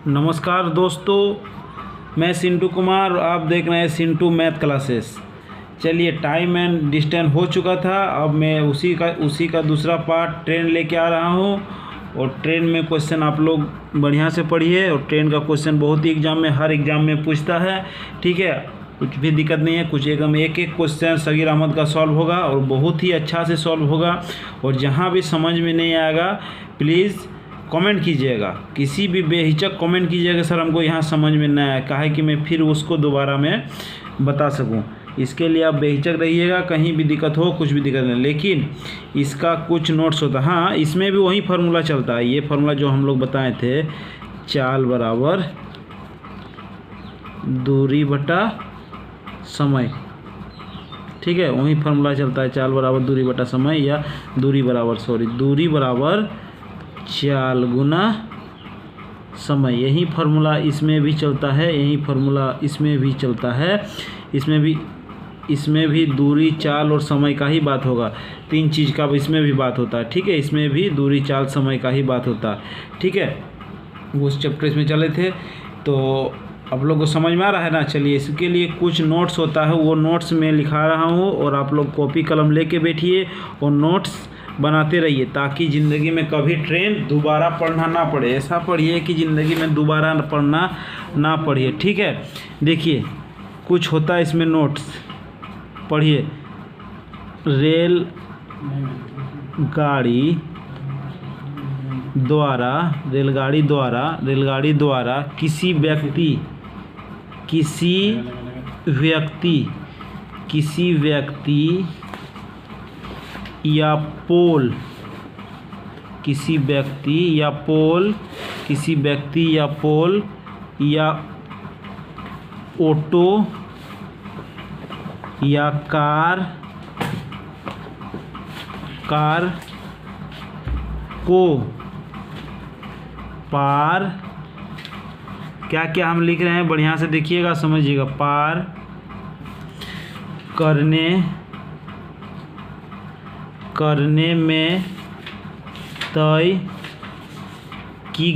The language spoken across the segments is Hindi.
नमस्कार दोस्तों, मैं सिंटू कुमार और आप देख रहे हैं सिंटू मैथ क्लासेस। चलिए, टाइम एंड डिस्टेंस हो चुका था। अब मैं उसी का दूसरा पार्ट ट्रेन लेके आ रहा हूँ। और ट्रेन में क्वेश्चन आप लोग बढ़िया से पढ़िए। और ट्रेन का क्वेश्चन बहुत ही हर एग्ज़ाम में पूछता है, ठीक है। कुछ भी दिक्कत नहीं है, कुछ एकदम एक क्वेश्चन सगीर अहमद का सॉल्व होगा और बहुत ही अच्छा से सॉल्व होगा। और जहाँ भी समझ में नहीं आएगा प्लीज़ कमेंट कीजिएगा, किसी भी बेहिचक कमेंट कीजिएगा, सर हमको यहाँ समझ में नहीं आया, काहे कि मैं फिर उसको दोबारा मैं बता सकूँ। इसके लिए आप बेहिचक रहिएगा, कहीं भी दिक्कत हो, कुछ भी दिक्कत नहीं। लेकिन इसका कुछ नोट्स होता है। हाँ, इसमें भी वही फार्मूला चलता है। ये फार्मूला जो हम लोग बताए थे, चाल बराबर दूरी बटा समय, ठीक है, वही फार्मूला चलता है। चाल बराबर दूरी बटा समय, या दूरी बराबर चाल गुना समय। यही फार्मूला इसमें भी चलता है, यही फार्मूला इसमें भी चलता है। इसमें भी दूरी, चाल और समय का ही बात होगा। तीन चीज़ का इसमें भी बात होता है, ठीक है। इसमें भी दूरी, चाल, समय का ही बात होता है, ठीक है। उस चैप्टर इसमें चले थे, तो आप लोग को समझ में आ रहा है ना। चलिए, इसके लिए कुछ नोट्स होता है, वो नोट्स मैं लिखा रहा हूँ और आप लोग कॉपी कलम लेके बैठिए और नोट्स बनाते रहिए, ताकि ज़िंदगी में कभी ट्रेन दोबारा पढ़ना ना पड़े। ऐसा पढ़िए कि ज़िंदगी में दोबारा पढ़ना ना पड़िए, ठीक है। देखिए, कुछ होता है इसमें नोट्स, पढ़िए। रेलगाड़ी द्वारा किसी व्यक्ति या पोल या ऑटो या कार को पार, क्या क्या हम लिख रहे हैं बढ़िया से देखिएगा, समझिएगा। पार करने में तय की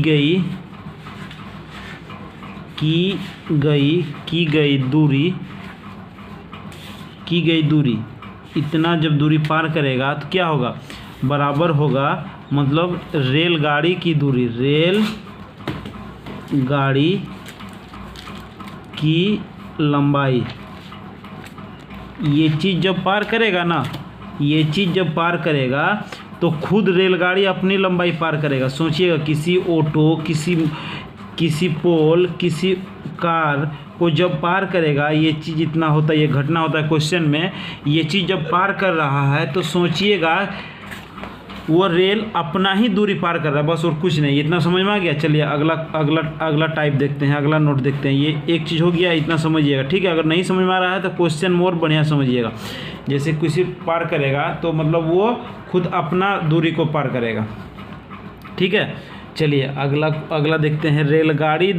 दूरी, इतना जब दूरी पार करेगा तो क्या होगा, बराबर होगा, मतलब रेलगाड़ी की दूरी, रेलगाड़ी की लंबाई। ये चीज़ जब पार करेगा तो खुद रेलगाड़ी अपनी लंबाई पार करेगा। सोचिएगा, किसी ऑटो, किसी पोल, किसी कार को जब पार करेगा, ये चीज़ इतना होता है, ये घटना होता है क्वेश्चन में। ये चीज़ जब पार कर रहा है तो सोचिएगा वो रेल अपना ही दूरी पार कर रहा है, बस और कुछ नहीं। इतना समझ में आ गया। चलिए, अगला टाइप देखते हैं, अगला नोट देखते हैं। ये एक चीज़ हो गया, इतना समझिएगा, ठीक है। अगर नहीं समझ में आ रहा है तो क्वेश्चन मोर बढ़िया समझिएगा। जैसे किसी पार करेगा तो मतलब वो खुद अपना दूरी को पार करेगा, ठीक है। चलिए, अगला देखते हैं। रेलगाड़ी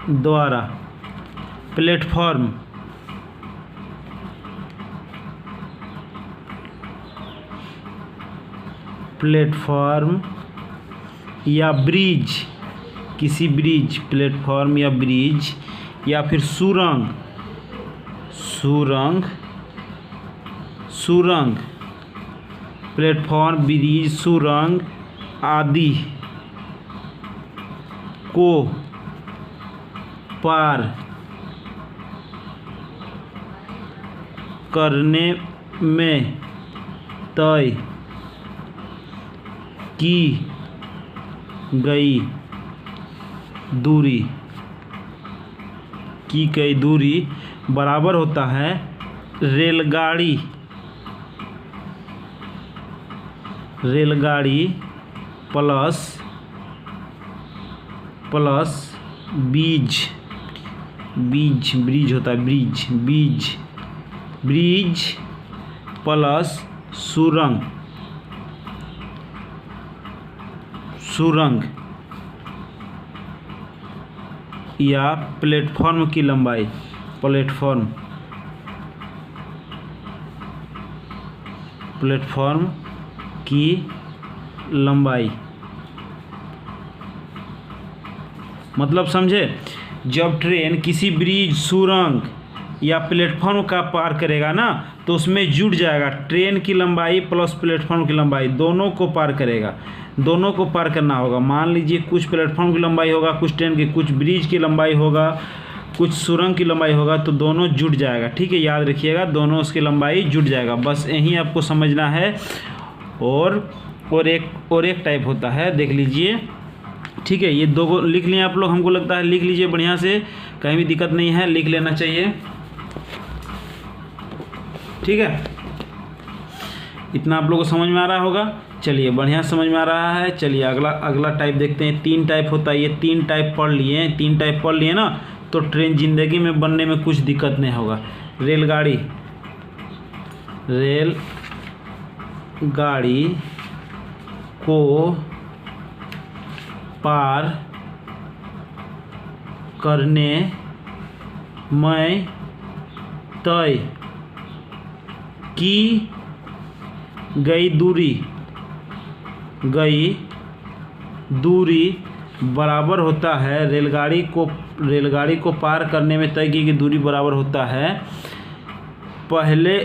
द्वारा प्लेटफॉर्म या ब्रिज, किसी ब्रिज, प्लेटफॉर्म या ब्रिज, या फिर सुरंग, प्लेटफॉर्म, ब्रिज, सुरंग आदि को पार करने में तय की गई दूरी बराबर होता है रेलगाड़ी प्लस ब्रिज होता है, ब्रिज प्लस सुरंग या प्लेटफॉर्म की लंबाई, प्लेटफॉर्म की लंबाई। मतलब समझे, जब ट्रेन किसी ब्रिज, सुरंग या प्लेटफॉर्म का पार करेगा ना तो उसमें जुड़ जाएगा ट्रेन की लंबाई प्लस प्लेटफॉर्म की लंबाई, दोनों को पार करेगा, दोनों को पार करना होगा। मान लीजिए कुछ प्लेटफॉर्म की लंबाई होगा, कुछ ट्रेन की, कुछ ब्रिज की लंबाई होगा, कुछ सुरंग की लंबाई होगा, तो दोनों जुड़ जाएगा। ठीक है, याद रखिएगा, दोनों उसकी लंबाई जुड़ जाएगा, बस यही आपको समझना है। और एक टाइप होता है, देख लीजिए। ठीक है, ये दो को लिख लिए आप लोग, हमको लगता है लिख लीजिए बढ़िया से, कहीं भी दिक्कत नहीं है, लिख लेना चाहिए। ठीक है, इतना आप लोगों को समझ में आ रहा होगा। चलिए, बढ़िया समझ में आ रहा है। चलिए अगला टाइप देखते हैं। 3 टाइप होता है, ये 3 टाइप पढ़ लिए, 3 टाइप पढ़ लिए ना, तो ट्रेन जिंदगी में बनने में कुछ दिक्कत नहीं होगा। रेलगाड़ी को पार करने में तय की गई दूरी बराबर होता है, रेलगाड़ी को पार करने में तय की गई दूरी बराबर होता है पहले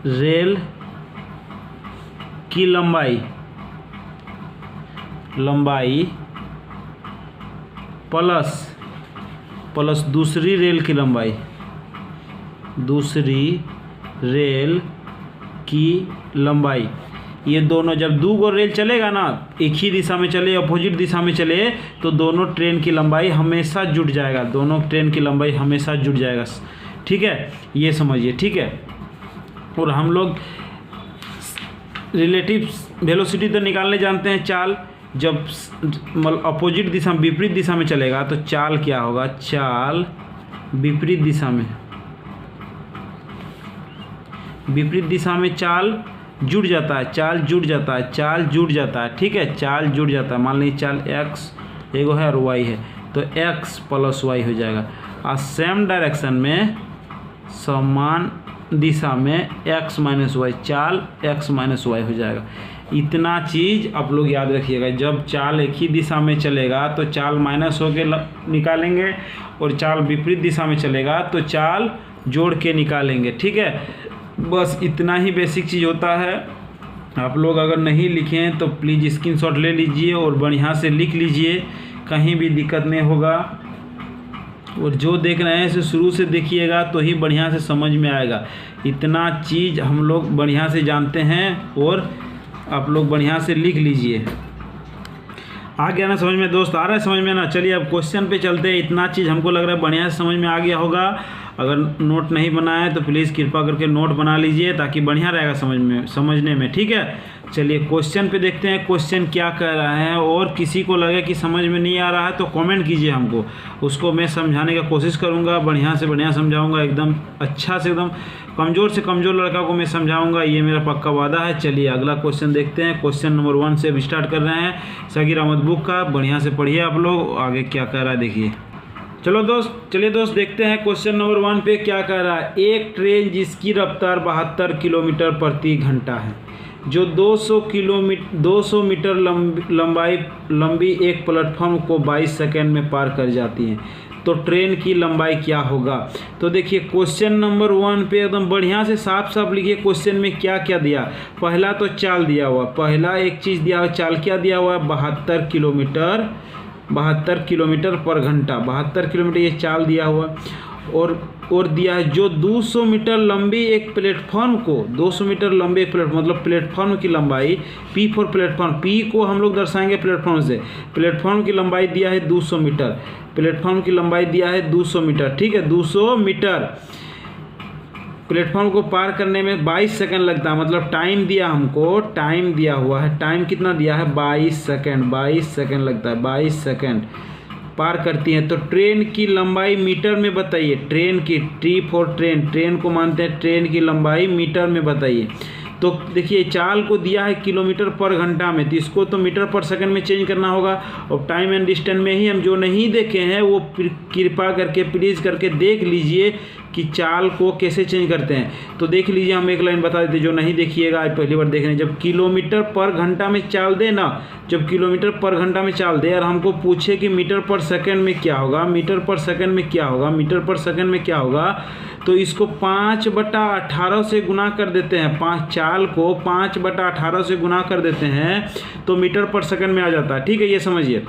रेल की लंबाई प्लस दूसरी रेल की लंबाई। ये दोनों जब 2 गो रेल चलेगा ना, एक ही दिशा में चले, अपोजिट दिशा में चले, तो दोनों ट्रेन की लंबाई हमेशा जुड़ जाएगा, दोनों ट्रेन की लंबाई हमेशा जुड़ जाएगा। ठीक है, ये समझिए। ठीक है, और हम लोग रिलेटिव वेलोसिटी तो निकालने जानते हैं। चाल जब अपोजिट दिशा, विपरीत दिशा में चलेगा तो चाल क्या होगा, चाल विपरीत दिशा में चाल जुड़ जाता है, चाल जुड़ जाता है। ठीक है, चाल जुड़ जाता है। मान लीजिए चाल x एगो है और y है, तो x प्लस y हो जाएगा। और सेम डायरेक्शन में, समान दिशा में x माइनस वाई, चाल x माइनस वाई हो जाएगा। इतना चीज़ आप लोग याद रखिएगा। जब चाल एक ही दिशा में चलेगा तो चाल माइनस होके निकालेंगे, और चाल विपरीत दिशा में चलेगा तो चाल जोड़ के निकालेंगे। ठीक है, बस इतना ही बेसिक चीज़ होता है। आप लोग अगर नहीं लिखें तो प्लीज़ स्क्रीनशॉट ले लीजिए और बढ़िया से लिख लीजिए, कहीं भी दिक्कत नहीं होगा। और जो देख रहे हैं इसे शुरू से देखिएगा तो ही बढ़िया से समझ में आएगा। इतना चीज़ हम लोग बढ़िया से जानते हैं, और आप लोग बढ़िया से लिख लीजिए। आ गया ना समझ में दोस्त? आ रहा है समझ में ना? चलिए अब क्वेश्चन पे चलते हैं। इतना चीज़ हमको लग रहा है बढ़िया से समझ में आ गया होगा। अगर नोट नहीं बनाए तो प्लीज़ कृपा करके नोट बना लीजिए, ताकि बढ़िया रहेगा समझने में। ठीक है, चलिए क्वेश्चन पे देखते हैं क्वेश्चन क्या कह रहा है। और किसी को लगे कि समझ में नहीं आ रहा है तो कमेंट कीजिए हमको, उसको मैं समझाने का कोशिश करूँगा, बढ़िया से बढ़िया समझाऊँगा, एकदम अच्छा से एकदम कमज़ोर से कमज़ोर लड़का को मैं समझाऊँगा, ये मेरा पक्का वादा है। चलिए अगला क्वेश्चन देखते हैं। क्वेश्चन नंबर 1 से अब स्टार्ट कर रहे हैं सगीर अहमद बुक का। बढ़िया से पढ़िए आप लोग, आगे क्या कह रहा है देखिए। चलिए दोस्त देखते हैं क्वेश्चन नंबर 1 पे क्या कह रहा है। एक ट्रेन जिसकी रफ्तार 72 किलोमीटर प्रति घंटा है, जो 200 मीटर लंबी एक प्लेटफॉर्म को 22 सेकंड में पार कर जाती है, तो ट्रेन की लंबाई क्या होगा। तो देखिए क्वेश्चन नंबर 1 पे एकदम बढ़िया से साफ लिखिए क्वेश्चन में क्या क्या दिया। पहला तो चाल दिया हुआ, पहला एक चीज़ दिया हुआ, चाल क्या दिया हुआ है, 72 किलोमीटर पर घंटा, 72 किलोमीटर ये चाल दिया हुआ। और दिया है जो 200 मीटर लंबी एक प्लेटफॉर्म को, 200 मीटर लंबे एक प्लेटफॉर्म, मतलब प्लेटफॉर्म की लंबाई, P फॉर प्लेटफॉर्म, P को हम लोग दर्शाएंगे प्लेटफॉर्म से। प्लेटफॉर्म की लंबाई दिया है 200 मीटर, प्लेटफॉर्म की लंबाई दिया है 200 मीटर। ठीक है, 200 मीटर प्लेटफॉर्म को पार करने में 22 सेकंड लगता है, मतलब टाइम दिया हमको, टाइम दिया हुआ है, टाइम कितना दिया है 22 सेकंड लगता है, 22 सेकंड पार करती है। तो ट्रेन की लंबाई मीटर में बताइए, ट्रेन की, T फॉर ट्रेन को मानते हैं, ट्रेन की लंबाई मीटर में बताइए। तो देखिए चाल को दिया है किलोमीटर पर घंटा में, तो इसको तो मीटर पर सेकंड में चेंज करना होगा। और टाइम एंड डिस्टेंस में ही, हम जो नहीं देखे हैं वो कृपा करके प्लीज़ करके देख लीजिए कि चाल को कैसे चेंज करते हैं। तो देख लीजिए, हम एक लाइन बता देते हैं, जो नहीं देखिएगा आज पहली बार देख रहे हैं। जब किलोमीटर पर घंटा में चाल दे ना, जब किलोमीटर पर घंटा में चाल दे और हमको पूछे कि मीटर पर सेकंड में क्या होगा, मीटर पर सेकंड में क्या होगा, मीटर पर सेकंड में क्या होगा, तो इसको 5/18 से गुना कर देते हैं। चाल को 5/18 से गुना कर देते हैं तो मीटर पर सेकंड में आ जाता है। ठीक है, ये समझिए।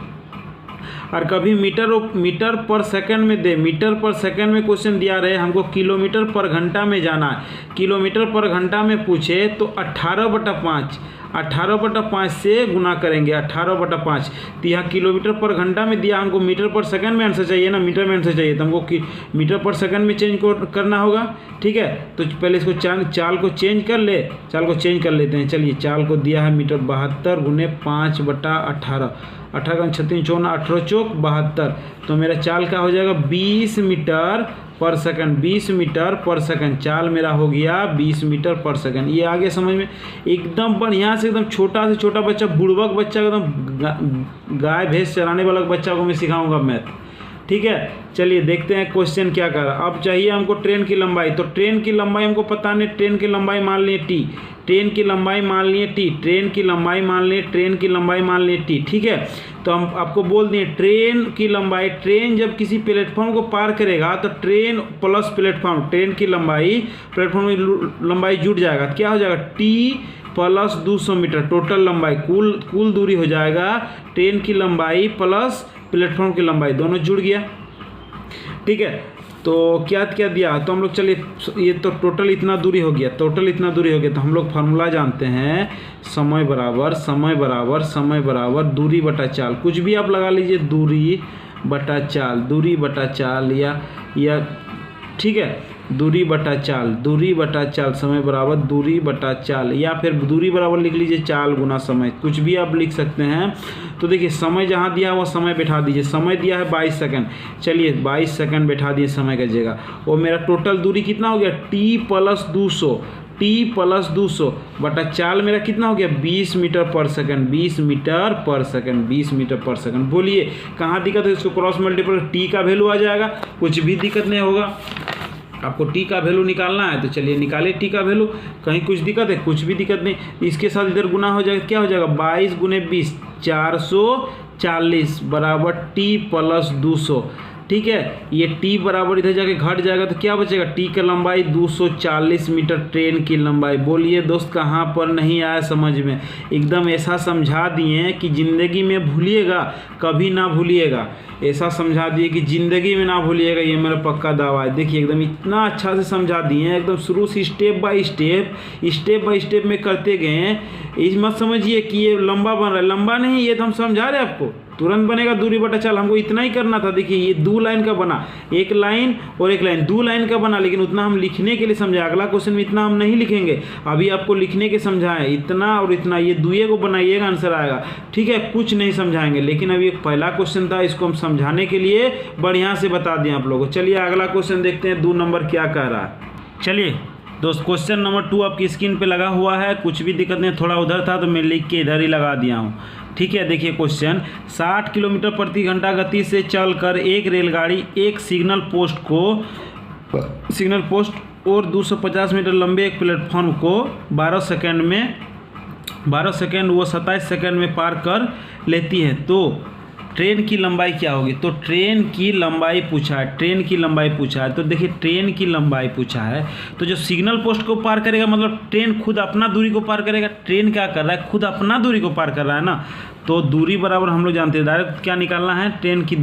और कभी मीटर पर सेकंड में दे, मीटर पर सेकंड में क्वेश्चन दिया रहे, हमको किलोमीटर पर घंटा में जाना है, किलोमीटर पर घंटा में पूछे तो 18/5 से गुना करेंगे, 18/5। तो यहाँ किलोमीटर पर घंटा में दिया, हमको मीटर पर सेकंड में आंसर चाहिए ना, मीटर में आंसर चाहिए, तो हमको मीटर पर सेकंड में चेंज करना होगा। ठीक है, तो पहले इसको चाल को चेंज कर लेते हैं। चलिए, चाल को दिया है मीटर 72 गुने 5/18, 18 36 54 18 चौक 72, तो मेरा चाल का हो जाएगा 20 मीटर पर सेकंड, 20 मीटर पर सेकंड। चाल मेरा हो गया 20 मीटर पर सेकंड। ये आगे समझ में एकदम बढ़िया से, एकदम छोटा से छोटा बच्चा, बुड़बक बच्चा, एकदम गाय भैंस चराने वाला बच्चा को मैं सिखाऊंगा मैथ। ठीक है, चलिए देखते हैं क्वेश्चन क्या कर रहा है। अब चाहिए हमको ट्रेन की लंबाई, तो ट्रेन की लंबाई हमको पता नहीं, ट्रेन की लंबाई मान लिए टी, ट्रेन की लंबाई मान लिए टी, ट्रेन की लंबाई मान लिए, ट्रेन की लंबाई मान लिए टी। ठीक है, तो हम आपको बोल दिए ट्रेन की लंबाई, ट्रेन जब किसी प्लेटफॉर्म को पार करेगा तो ट्रेन प्लस प्लेटफॉर्म, ट्रेन की लंबाई प्लेटफॉर्म की लंबाई जुड़ जाएगा, क्या हो जाएगा, टी प्लस 200 मीटर टोटल लंबाई, कुल दूरी हो जाएगा ट्रेन की लंबाई प्लस प्लेटफॉर्म की लंबाई, दोनों जुड़ गया। ठीक है, तो क्या क्या दिया, तो हम लोग चलिए, ये तो टोटल इतना दूरी हो गया, तो हम लोग फार्मूला जानते हैं, समय बराबर दूरी बटा चाल, कुछ भी आप लगा लीजिए, दूरी बटा चाल या ठीक है, दूरी बटा चाल, समय बराबर दूरी बटा चाल, या फिर दूरी बराबर लिख लीजिए चाल गुना समय, कुछ भी आप लिख सकते हैं। तो देखिए, समय जहाँ दिया है वो समय बैठा दीजिए, समय दिया है 22 सेकंड, चलिए 22 सेकंड बैठा दिए समय का जगह, और मेरा टोटल दूरी कितना हो गया, टी प्लस 200 बटा चाल मेरा कितना हो गया, 20 मीटर पर सेकंड, 20 मीटर पर सेकंड। बोलिए कहाँ दिक्कत है, इसको क्रॉस मल्टीप्लाई, टी का वैल्यू आ जाएगा, कुछ भी दिक्कत नहीं होगा। आपको टी का वैल्यू निकालना है तो चलिए निकाले टी का वैल्यू, कहीं कुछ दिक्कत है, कुछ भी दिक्कत नहीं। इसके साथ इधर गुना हो जाएगा, क्या हो जाएगा, 22 गुने 20 440 बराबर टी प्लस 200। ठीक है, ये टी बराबर इधर जाके घट जाएगा तो क्या बचेगा, टी की लंबाई 240 मीटर ट्रेन की लंबाई। बोलिए दोस्त कहाँ पर नहीं आया समझ में, एकदम ऐसा समझा दिए कि ज़िंदगी में भूलिएगा, कभी ना भूलिएगा, ऐसा समझा दिए कि ज़िंदगी में ना भूलिएगा, ये मेरा पक्का दावा है। देखिए एकदम इतना अच्छा से समझा दिए हैं, एकदम शुरू से स्टेप बाय स्टेप में करते गए हैं। इस मत समझिए कि ये लंबा बन रहा है, लंबा नहीं, ये तो हम समझा रहे हैं आपको, तुरंत बनेगा दूरी बटा चाल, हमको इतना ही करना था। देखिए ये 2 लाइन का बना, एक लाइन और एक लाइन, 2 लाइन का बना, लेकिन उतना हम लिखने के लिए समझाए। अगला क्वेश्चन में इतना हम नहीं लिखेंगे, अभी आपको लिखने के समझाएं, इतना और इतना, ये दुए को बनाइएगा आंसर आएगा। ठीक है, कुछ नहीं समझाएंगे, लेकिन अभी एक पहला क्वेश्चन था, इसको हम समझाने के लिए बढ़िया से बता दें आप लोगों को। चलिए अगला क्वेश्चन देखते हैं, 2 नंबर क्या कह रहा है। चलिए दोस्त, क्वेश्चन नंबर 2 आपकी स्क्रीन पे लगा हुआ है, कुछ भी दिक्कत नहीं, थोड़ा उधर था तो मैं लिख के इधर ही लगा दिया हूँ। ठीक है, देखिए क्वेश्चन, 60 किलोमीटर प्रति घंटा गति से चलकर एक रेलगाड़ी एक सिग्नल पोस्ट और 250 मीटर लंबे एक प्लेटफॉर्म को 12 सेकंड वो 27 सेकंड में पार कर लेती है, तो ट्रेन की लंबाई क्या होगी। तो ट्रेन की लंबाई पूछा है, तो देखिए ट्रेन की लंबाई पूछा है, तो जो सिग्नल पोस्ट को पार करेगा मतलब ट्रेन खुद अपना दूरी को पार करेगा। ट्रेन क्या कर रहा है, खुद अपना दूरी को पार कर रहा है ना, तो दूरी बराबर हम लोग जानते हैं, डायरेक्ट क्या निकालना है, ट्रेन की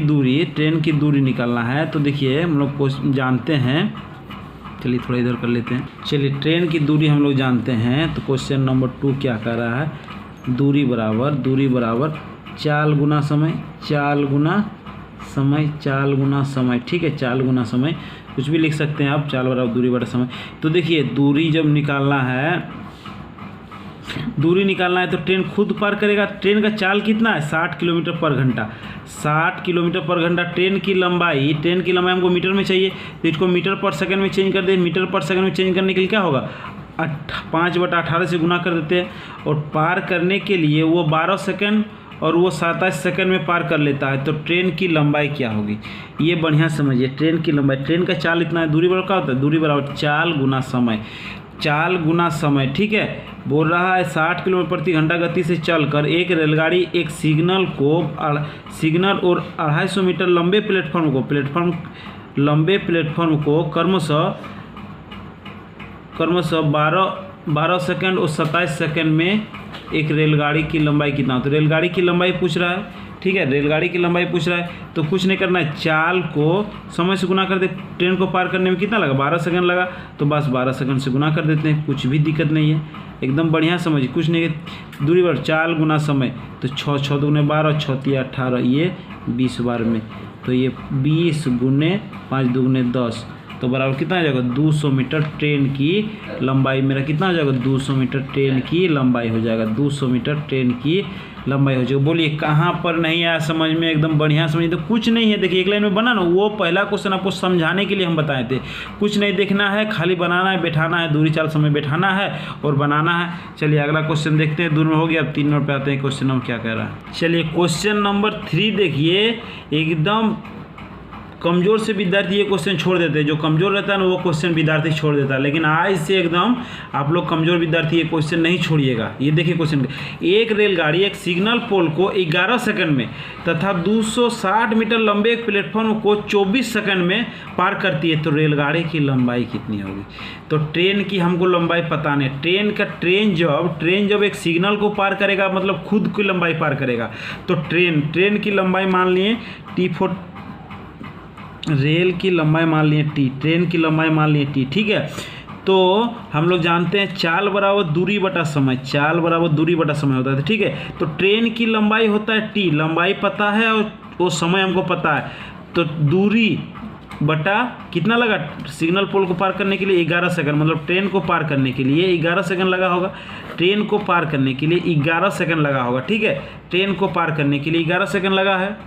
दूरी निकालना है। तो देखिए हम लोग को जानते हैं, चलिए थोड़ा इधर कर लेते हैं। चलिए ट्रेन की दूरी हम लोग जानते हैं, तो क्वेश्चन नंबर 2 क्या कर रहा है, दूरी बराबर चाल गुना समय। ठीक है, चाल गुना समय, कुछ भी लिख सकते हैं आप, चाल बराबर दूरी बटा समय। तो देखिए दूरी जब निकालना है तो ट्रेन खुद पार करेगा। ट्रेन का चाल कितना है, 60 किलोमीटर पर घंटा। ट्रेन की लंबाई हमको मीटर में चाहिए, तो इसको मीटर पर सेकंड में चेंज कर दे। मीटर पर सेकंड में चेंज करने के लिए क्या होगा, 5/18 से गुना कर देते हैं, और पार करने के लिए वो 12 सेकंड और वो 27 सेकंड में पार कर लेता है, तो ट्रेन की लंबाई क्या होगी? ये बढ़िया समझिए। ट्रेन की लंबाई, ट्रेन का चाल इतना है, दूरी बराबर क्या होता है? दूरी बराबर चाल गुना समय। चाल गुना समय, ठीक है। बोल रहा है 60 किलोमीटर प्रति घंटा गति से चलकर एक रेलगाड़ी एक सिग्नल और 250 मीटर लंबे प्लेटफॉर्म को क्रमशः 12 सेकंड और 27 सेकंड में एक रेलगाड़ी की लंबाई कितना हो? तो रेलगाड़ी की लंबाई पूछ रहा है, ठीक है। रेलगाड़ी की लंबाई पूछ रहा है तो कुछ नहीं करना है, चाल को समय से गुना कर दे। ट्रेन को पार करने में कितना लगा? 12 सेकंड लगा, तो बस 12 सेकंड से गुना कर देते हैं, कुछ भी दिक्कत नहीं है, एकदम बढ़िया समझिए, कुछ नहीं। दूरी पर चाल गुना समय, तो 6 दूने 12, 6 तिया 18, ये 20 बार में, तो ये 20 गुने 5 दूने 10, तो बराबर कितना आ जाएगा? 200 मीटर ट्रेन की लंबाई। मेरा कितना हो जाएगा? 200 मीटर ट्रेन की लंबाई हो जाएगा। 200 मीटर ट्रेन की लंबाई हो जाएगा। बोलिए कहाँ पर नहीं आया समझ में? एकदम बढ़िया समझिए। तो कुछ नहीं है, देखिए एक लाइन में बना ना, वो पहला क्वेश्चन आपको समझाने के लिए हम बताए थे। कुछ नहीं देखना है, खाली बनाना है, बैठाना है, दूरी चाल समय बैठाना है और बनाना है। चलिए अगला क्वेश्चन देखते हैं। दूर में हो गया, अब 3 नंबर पे आते हैं। क्वेश्चन नंबर क्या कह रहा है? चलिए क्वेश्चन नंबर 3 देखिए। एकदम कमज़ोर से विद्यार्थी ये क्वेश्चन छोड़ देते हैं, जो कमज़ोर रहता है ना वो क्वेश्चन विद्यार्थी छोड़ देता है, लेकिन आज से एकदम आप लोग कमज़ोर विद्यार्थी ये क्वेश्चन नहीं छोड़िएगा। ये देखिए क्वेश्चन, एक रेलगाड़ी एक सिग्नल पोल को 11 सेकंड में तथा 260 मीटर लंबे एक प्लेटफॉर्म को 24 सेकंड में पार करती है, तो रेलगाड़ी की लंबाई कितनी होगी? तो ट्रेन की हमको लंबाई पता नहीं। ट्रेन जब एक सिग्नल को पार करेगा, मतलब खुद की लंबाई पार करेगा, तो ट्रेन की लंबाई मान लिए T4, रेल की लंबाई मान लिए T, ट्रेन की लंबाई मान लिए T, ठीक है। तो हम लोग जानते हैं चाल बराबर दूरी बटा समय, चाल बराबर दूरी बटा समय होता है, ठीक है। तो ट्रेन की लंबाई होता है T, लंबाई पता है और वो समय हमको पता है, तो दूरी बटा कितना लगा? सिग्नल पोल को पार करने के लिए 11 सेकंड, मतलब ट्रेन को पार करने के लिए 11 सेकंड लगा होगा। ट्रेन को पार करने के लिए 11 सेकंड लगा होगा, ठीक है। ट्रेन को पार करने के लिए 11 सेकंड लगा है।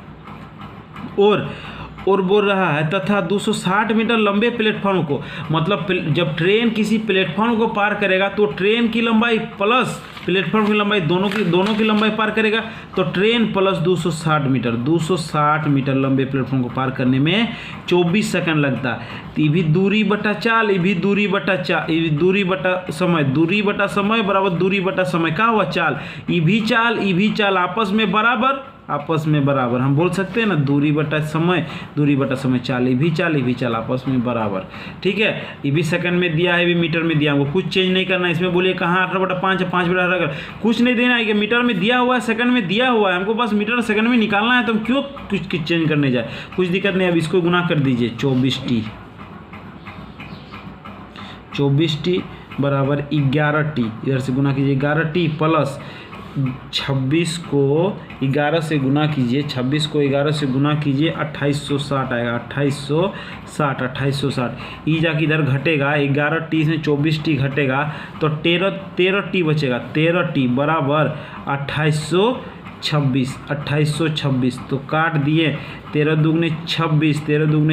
और बोल रहा है तथा 260 मीटर लंबे प्लेटफॉर्म को, मतलब जब ट्रेन किसी प्लेटफॉर्म को पार करेगा तो ट्रेन की लंबाई प्लस प्लेटफॉर्म की लंबाई दोनों की लंबाई पार करेगा, तो ट्रेन प्लस 260 मीटर लंबे प्लेटफॉर्म को पार करने में 24 सेकंड लगता है। तो ये भी दूरी बटा चाल, ये भी दूरी बटा समय बराबर दूरी बटा समय का हुआ चाल। ये भी चाल आपस में बराबर हम बोल सकते हैं ना, दूरी बटा समय चाल, ये भी चाल आपस में बराबर, ठीक है। ये भी सेकंड में दिया है, ये भी मीटर में दिया, हमको कुछ चेंज नहीं करना है इसमें। बोलिए कहाँ 18/5 5 बटा 18, कुछ नहीं देना है कि मीटर में दिया हुआ है, सेकंड में दिया हुआ है, हमको बस मीटर सेकंड में निकालना है, तो हम क्यों कुछ चेंज करने जाए, कुछ दिक्कत नहीं। अब इसको गुना कर दीजिए, 24T बराबर 11T, इधर से गुना कीजिए 11T प्लस 26 को 11 से गुना कीजिए, 26 को 11 से गुना कीजिए, 2860 आएगा, 2860 ई जाके इधर घटेगा, 11T से 24T घटेगा तो 13T बचेगा, 13T बराबर 2826, तो काट दिए, 13 दूगने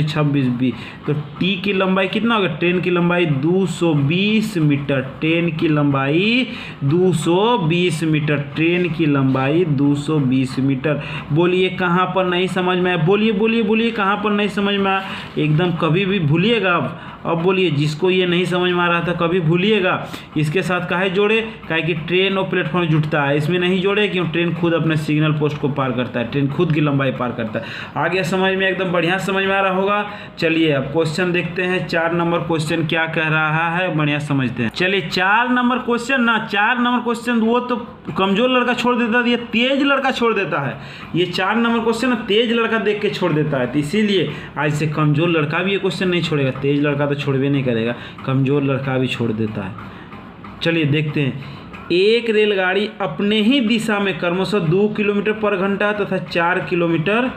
26 भी, तो टी की लंबाई कितना होगा? ट्रेन की लंबाई 220 मीटर, ट्रेन की लंबाई 220 मीटर, ट्रेन की लंबाई 220 मीटर। बोलिए कहाँ पर नहीं समझ में आया? बोलिए कहाँ पर नहीं समझ में आया? एकदम कभी भी भूलिएगा। अब बोलिए, जिसको ये नहीं समझ में आ रहा था कभी भूलिएगा। इसके साथ काहे जोड़े? काहे कि ट्रेन और प्लेटफॉर्म जुटता है, इसमें नहीं जोड़े क्यों? ट्रेन खुद अपने सिग्नल पोस्ट को पार करता है, ट्रेन खुद की लंबाई पार करता है। आगे समझ में एकदम बढ़िया समझ में आ रहा होगा। चलिए अब क्वेश्चन देखते हैं, 4 नंबर क्वेश्चन क्या कह रहा है, बढ़िया समझते हैं। चलिए 4 नंबर क्वेश्चन वो तो कमजोर लड़का छोड़ देता है, ये तेज लड़का छोड़ देता है। ये 4 नंबर क्वेश्चन तेज लड़का देख के छोड़ देता है, तो इसीलिए आज से कमजोर लड़का भी ये क्वेश्चन नहीं छोड़ेगा। तेज लड़का तो छोड़वे नहीं करेगा, कमजोर लड़का भी छोड़ देता है। चलिए देखते हैं, एक रेलगाड़ी अपने ही दिशा में क्रमशः 2 किलोमीटर पर घंटा तथा 4 किलोमीटर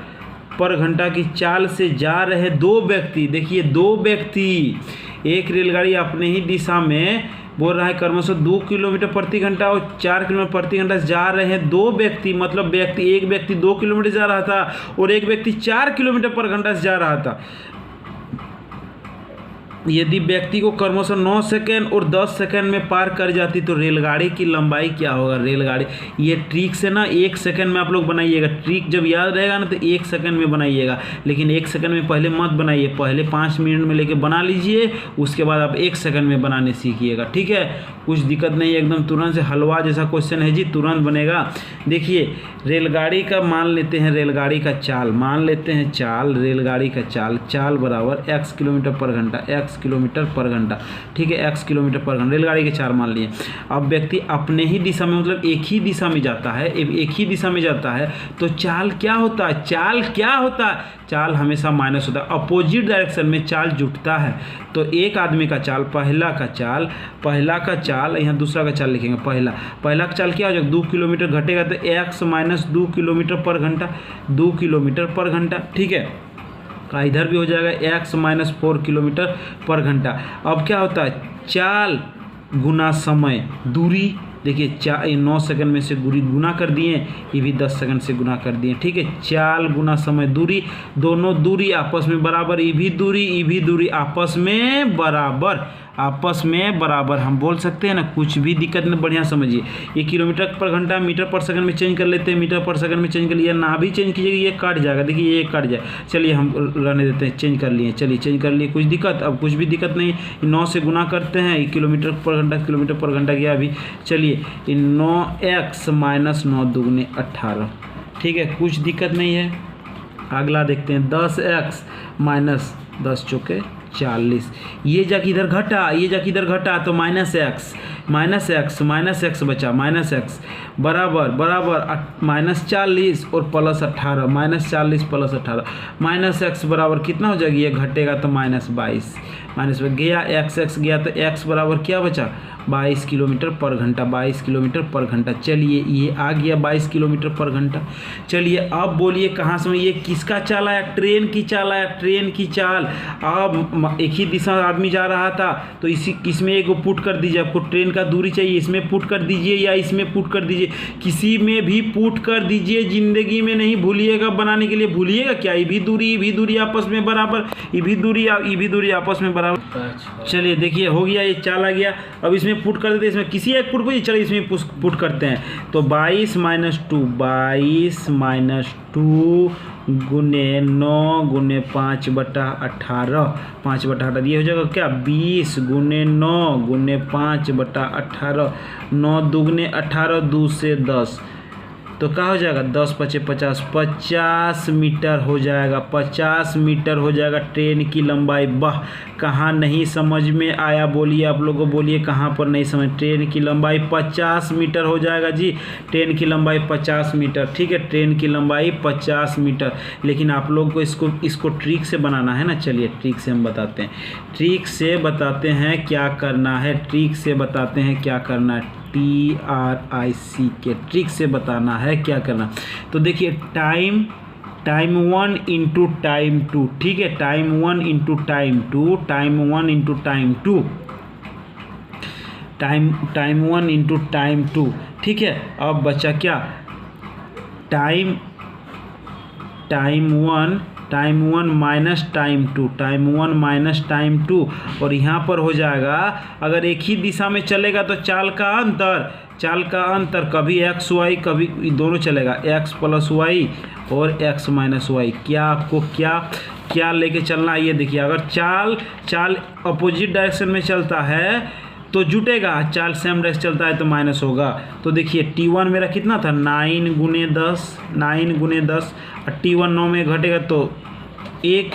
पर घंटा की चाल से जा रहे 2 व्यक्ति, देखिए 2 व्यक्ति, एक रेलगाड़ी अपने ही दिशा में बोल रहा है क्रमशः 2 किलोमीटर प्रति घंटा और 4 किलोमीटर प्रति घंटा जा रहे हैं 2 व्यक्ति, मतलब एक व्यक्ति 2 किलोमीटर जा रहा था और एक व्यक्ति 4 किलोमीटर पर घंटा से जा रहा था। यदि व्यक्ति को क्रमशः 9 सेकंड और 10 सेकंड में पार कर जाती तो रेलगाड़ी की लंबाई क्या होगा। रेलगाड़ी, ये ट्रिक से ना 1 सेकंड में आप लोग बनाइएगा। ट्रिक जब याद रहेगा ना तो 1 सेकंड में बनाइएगा, लेकिन 1 सेकंड में पहले मत बनाइए, पहले 5 मिनट में लेके बना लीजिए, उसके बाद आप 1 सेकंड में बनाने सीखिएगा। ठीक है, कुछ दिक्कत नहीं है, एकदम तुरंत से हलवा जैसा क्वेश्चन है जी, तुरंत बनेगा। देखिए रेलगाड़ी का मान लेते हैं, रेलगाड़ी का चाल मान लेते हैं, चाल रेलगाड़ी का चाल बराबर x किलोमीटर पर घंटा, x किलोमीटर पर घंटा। ठीक है, x किलोमीटर पर घंटा रेलगाड़ी के चाल मान लिए। अब व्यक्ति अपने ही दिशा में, मतलब एक ही दिशा में जाता है, एक ही दिशा में जाता है तो चाल क्या होता है, चाल क्या होता है, चाल हमेशा माइनस होता है। अपोजिट डायरेक्शन में चाल जुटता है, तो एक आदमी का चाल, पहला का चाल, यहाँ दूसरा का चाल लिखेंगे, पहला का चाल क्या हो जाएगा, 2 किलोमीटर घटेगा तो x माइनस 2 किलोमीटर पर घंटा, 2 किलोमीटर पर घंटा। ठीक है, इधर भी हो जाएगा x माइनस 4 किलोमीटर पर घंटा। अब क्या होता है, चाल गुना समय, दूरी, देखिए 9 सेकंड में से गुना कर दिए, ये भी 10 सेकंड से गुना कर दिए। ठीक है, चाल गुना समय, दूरी, दोनों दूरी आपस में बराबर, ये भी दूरी आपस में बराबर हम बोल सकते हैं ना, कुछ भी दिक्कत नहीं, बढ़िया समझिए। ये किलोमीटर पर घंटा मीटर पर सेकंड में चेंज कर लेते हैं, मीटर पर सेकंड में चेंज कर लिया, ना भी चेंज कीजिएगा ये काट जाएगा, देखिए ये काट जाए। चलिए हम रहने देते हैं, चेंज कर लिए, चलिए चेंज कर लिए, कुछ दिक्कत, अब कुछ भी दिक्कत नहीं। 9 से गुना करते हैं, किलोमीटर पर घंटा गया अभी। चलिए 9x माइनस 9 दूगने 18। ठीक है, कुछ दिक्कत नहीं है। अगला देखते हैं, 10x माइनस 10 चौके 40, ये जाके इधर घटा तो माइनस एक्स बचा, माइनस एक्स बराबर माइनस 40 और plus 18, minus 40 plus 18, minus x बराबर कितना हो जाएगी, ये घटेगा तो माइनस 22, माइनस गया एक्स गया तो एक्स बराबर क्या बचा, 22 किलोमीटर पर घंटा, 22 किलोमीटर पर घंटा। चलिए ये आ गया 22 किलोमीटर पर घंटा। चलिए अब बोलिए कहाँ से, ये किसका चाल आया, ट्रेन की चाल आया, ट्रेन की चाल। अब एक ही दिशा आदमी जा रहा था तो इसमें एक पुट कर दीजिए, आपको ट्रेन का दूरी चाहिए, इसमें पुट कर दीजिए या इसमें पुट कर दीजिए, किसी में भी पुट कर दीजिए, जिंदगी में नहीं भूलिएगा बनाने के लिए, भूलिएगा क्या, ये भी दूरी आपस में बराबर, ये भी दूरी आपस में बराबर। चलिए देखिए हो गया, ये चाल आ गया। अब इसमें पुट कर देते हैं, इसमें किसी एक पुट को, चलिए इसमें पुट करते हैं तो 22 माइनस 2 गुने 9 गुने 5/18, 5/18 ये हो जाएगा क्या, 20 गुने 9 गुने 5/18, 9 दूगने 18, 2 से 10 तो क्या हो जाएगा, 10 × 5 = 50 मीटर हो जाएगा, 50 मीटर हो जाएगा ट्रेन की लंबाई। वाह, कहाँ नहीं समझ में आया बोलिए, आप लोगों बोलिए कहाँ पर नहीं समझ। ट्रेन की लंबाई 50 मीटर हो जाएगा जी, ट्रेन की लंबाई 50 मीटर। ठीक है, ट्रेन की लंबाई 50 मीटर। लेकिन आप लोग को इसको ट्रिक से बनाना है ना, चलिए ट्रिक से हम बताते हैं, ट्रिक से बताते हैं क्या करना है, ट्रिक से बताते हैं क्या करना है, TRIC के ट्रिक से बताना है क्या करना। तो देखिए टाइम 1 इंटू टाइम 2, ठीक है, time 1 into time 2, time 1 into time 2, time 1 into time 2। ठीक है, अब बचा क्या, time 1 minus time 2, time 1 minus time 2, और यहाँ पर हो जाएगा, अगर एक ही दिशा में चलेगा तो चाल का अंतर कभी x y, कभी दोनों चलेगा, x प्लस y और x माइनस y। क्या आपको क्या लेके चलना है, ये देखिए, अगर चाल अपोजिट डायरेक्शन में चलता है तो जुटेगा, चाल सेम डायरेक्शन चलता है तो माइनस होगा। तो देखिए T1 मेरा कितना था, 9 गुने 10, और T1 9 में घटेगा तो 1,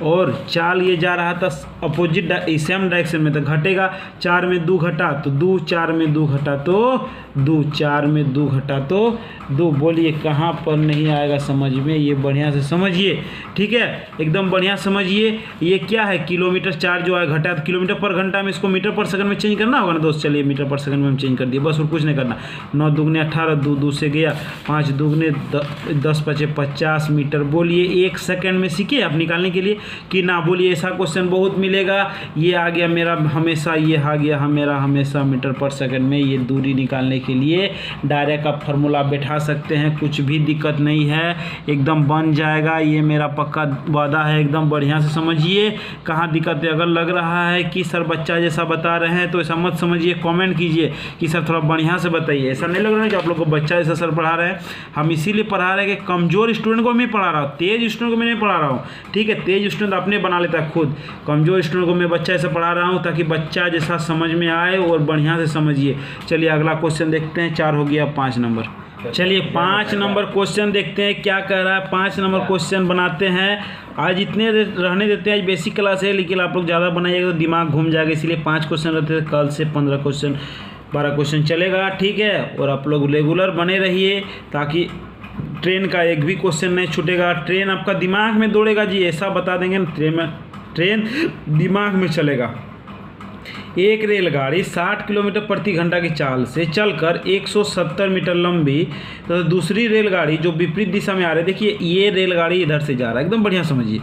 और चाल ये जा रहा था अपोजिट सेम डायरेक्शन में तो घटेगा, 4 में 2 घटा तो 2, 4 में 2 घटा तो 2, 4 में 2 घटा तो 2। बोलिए कहाँ पर नहीं आएगा समझ में, ये बढ़िया से समझिए। ठीक है, एकदम बढ़िया समझिए। ये क्या है, किलोमीटर 4 जो है घटा तो किलोमीटर पर घंटा में इसको मीटर पर सेकंड में चेंज करना होगा ना दोस्त। चलिए मीटर पर सेकंड में हम चेंज कर दिए, बस और कुछ नहीं करना। 9 दूगने 18, 2 से गया, 5 दूगने 10 × 5 = 50 मीटर। बोलिए 1 सेकंड में सीखिए आप निकालने के लिए, कि ना? बोलिए, ऐसा क्वेश्चन बहुत मिलेगा। ये आ गया मेरा हमेशा, ये आ गया मेरा हमेशा मीटर पर सेकंड में। ये दूरी निकालने के लिए डायरेक्ट आप फार्मूला बैठा सकते हैं, कुछ भी दिक्कत नहीं है, एकदम बन जाएगा। ये मेरा पक्का वादा है, एकदम बढ़िया से समझिए। कहाँ दिक्कत है? अगर लग रहा है कि सर बच्चा जैसा बता रहे हैं तो ऐसा मत समझिए, कमेंट कीजिए कि सर थोड़ा बढ़िया से बताइए। ऐसा नहीं लग रहा है कि आप लोग को बच्चा जैसा सर पढ़ा रहे हैं। हम इसीलिए पढ़ा रहे हैं कि कमज़ोर स्टूडेंट को मैं पढ़ा रहा हूँ, तेज स्टूडेंट को मैं नहीं पढ़ा रहा हूँ। ठीक है, तेज स्टूडेंट अपने बना लेता है खुद, कमज़ोर स्टूडेंट को मैं बच्चा ऐसा पढ़ा रहा हूँ ताकि बच्चा जैसा समझ में आए और बढ़िया से समझिए। चलिए अगला क्वेश्चन देखते हैं। 4 हो गया, 5 नंबर। चलिए 5 नंबर क्वेश्चन देखते हैं क्या कह रहा है। 5 नंबर क्वेश्चन बनाते हैं। आज इतने रहने देते हैं, आज बेसिक क्लास है, लेकिन आप लोग ज़्यादा बनाइएगा तो दिमाग घूम जाएगा, इसलिए 5 क्वेश्चन रहते हैं। कल से 15 क्वेश्चन 12 क्वेश्चन चलेगा, ठीक है। और आप लोग रेगुलर बने रहिए ताकि ट्रेन का एक भी क्वेश्चन नहीं छूटेगा। ट्रेन आपका दिमाग में दौड़ेगा जी, ऐसा बता देंगे ना, ट्रेन दिमाग में चलेगा। एक रेलगाड़ी 60 किलोमीटर प्रति घंटा की चाल से चलकर 170 मीटर लंबी, तो दूसरी रेलगाड़ी जो विपरीत दिशा में आ रही है, देखिए ये रेलगाड़ी इधर से जा रहा है, एकदम बढ़िया समझिए।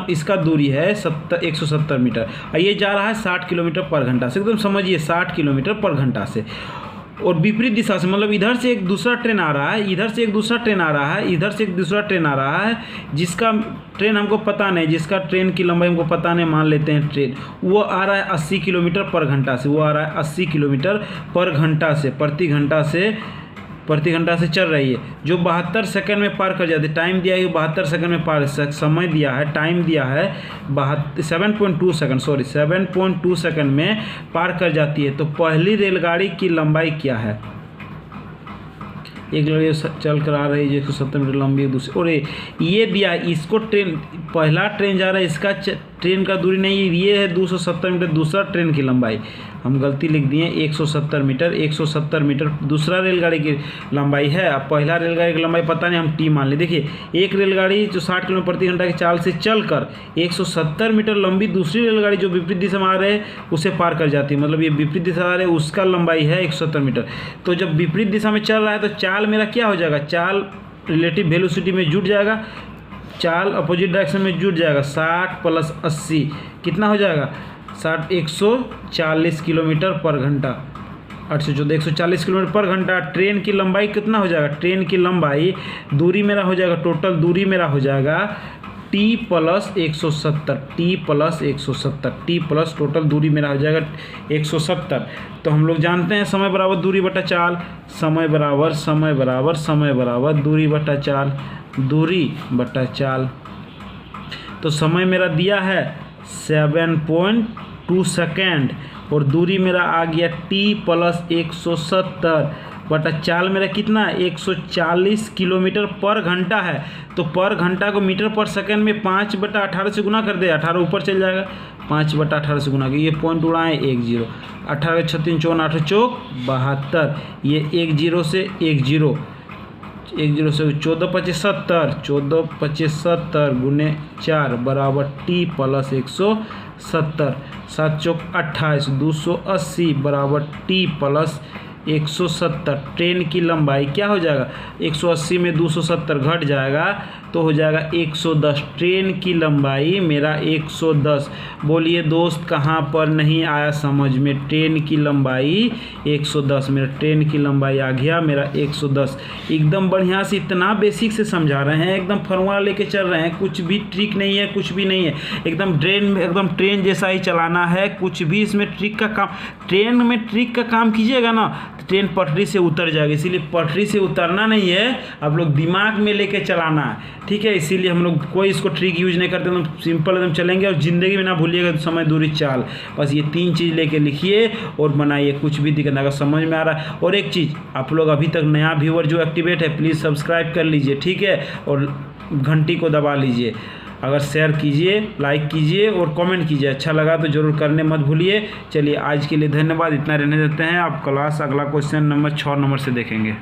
इसका दूरी है 170 मीटर, ये जा रहा है 60 किलोमीटर पर घंटा से, एकदम समझिए 60 किलोमीटर पर घंटा से। और विपरीत दिशा से मतलब इधर से एक दूसरा ट्रेन आ रहा है, इधर से एक दूसरा ट्रेन आ रहा है, इधर से एक दूसरा ट्रेन आ रहा है, जिसका ट्रेन हमको पता नहीं, जिसका ट्रेन की लंबाई हमको पता नहीं, मान लेते हैं ट्रेन वो आ रहा है 80 किलोमीटर पर घंटा से, वो आ रहा है 80 किलोमीटर पर घंटा से, प्रति घंटा से चल रही है, जो 72 सेकंड में पार कर जाती है। टाइम दिया है 72 सेकंड में पार, समय दिया है, टाइम दिया है 7.2 सेकंड, 7.2 सेकंड में पार कर जाती है। तो पहली रेलगाड़ी की लंबाई क्या है? एक रेलगाड़ी चल कर आ रही है 170 मीटर लंबी, दूसरी और ये दिया, इसको ट्रेन, पहला ट्रेन जा रहा है, इसका ट्रेन का दूरी नहीं, ये है 270 मीटर दूसरा ट्रेन की लंबाई, हम गलती लिख दिए 170 मीटर, 170 मीटर दूसरा रेलगाड़ी की लंबाई है। अब पहला रेलगाड़ी की लंबाई पता नहीं, हम टी मान ले। देखिए एक रेलगाड़ी जो 60 किलोमीटर प्रति घंटा की चाल से चलकर 170 मीटर लंबी दूसरी रेलगाड़ी जो विपरीत दिशा में आ रहे हैं उसे पार कर जाती है, मतलब ये विपरीत दिशा आ रहे हैं उसका लंबाई है 170 मीटर। तो जब विपरीत दिशा में चल रहा है तो चाल मेरा क्या हो जाएगा? चाल रिलेटिव वेलोसिटी में जुट जाएगा, चाल अपोजिट डायरेक्शन में जुट जाएगा। 60 + 80 कितना हो जाएगा? 140 किलोमीटर पर घंटा, 814 140 किलोमीटर पर घंटा। ट्रेन की लंबाई कितना हो जाएगा? ट्रेन की लंबाई, दूरी मेरा हो जाएगा, टोटल दूरी मेरा हो जाएगा t + 170, t + 170, t plus total दूरी मेरा हो जाएगा 170। तो हम लोग जानते हैं समय बराबर दूरी बटा चाल, समय बराबर दूरी बटा चाल, दूरी बटा चाल। तो समय मेरा दिया है 7.2 सेकेंड और दूरी मेरा आ गया t + 170 बटा चाल मेरा कितना? 140 किलोमीटर पर घंटा है। तो पर घंटा को मीटर पर सेकंड में 5/18 से गुना कर दे, 18 ऊपर चल जाएगा, 5/18 से गुना, ये पॉइंट उड़ाएँ 1 0, 18 36 54 8 चौक 72, ये 1 0 से 1 0 से 14 25 70, 14 25 70 गुने 4 बराबर t + 170, 7 चौक 28, 280 बराबर t + 170। ट्रेन की लंबाई क्या हो जाएगा? 180 में 270 घट जाएगा तो हो जाएगा 110। ट्रेन की लंबाई मेरा 110। बोलिए दोस्त कहाँ पर नहीं आया समझ में? ट्रेन की लंबाई 110, मेरा ट्रेन की लंबाई आ गया मेरा 110। एकदम बढ़िया से इतना बेसिक से समझा रहे हैं, एकदम फॉर्मूला लेके चल रहे हैं, कुछ भी ट्रिक नहीं है, कुछ भी नहीं है, एकदम ट्रेन जैसा ही चलाना है, कुछ भी इसमें ट्रिक का काम, ट्रेन में ट्रिक का काम कीजिएगा ना ट्रेन पटरी से उतर जाएगी, इसीलिए पटरी से उतरना नहीं है, आप लोग दिमाग में लेके चलाना है, ठीक है। इसीलिए हम लोग कोई इसको ट्रिक यूज नहीं करते, एकदम सिंपल एकदम चलेंगे। और ज़िंदगी में ना भूलिएगा समय दूरी चाल, बस ये 3 चीज़ लेके लिखिए और बनाइए, कुछ भी दिक्कत अगर समझ में आ रहा है। और एक चीज़, आप लोग अभी तक नया व्यूअर जो एक्टिवेट है प्लीज़ सब्सक्राइब कर लीजिए, ठीक है, और घंटी को दबा लीजिए, अगर शेयर कीजिए, लाइक कीजिए और कमेंट कीजिए, अच्छा लगा तो ज़रूर करने मत भूलिए। चलिए आज के लिए धन्यवाद, इतना रहने देते हैं। आप क्लास अगला क्वेश्चन नंबर 6 नंबर से देखेंगे।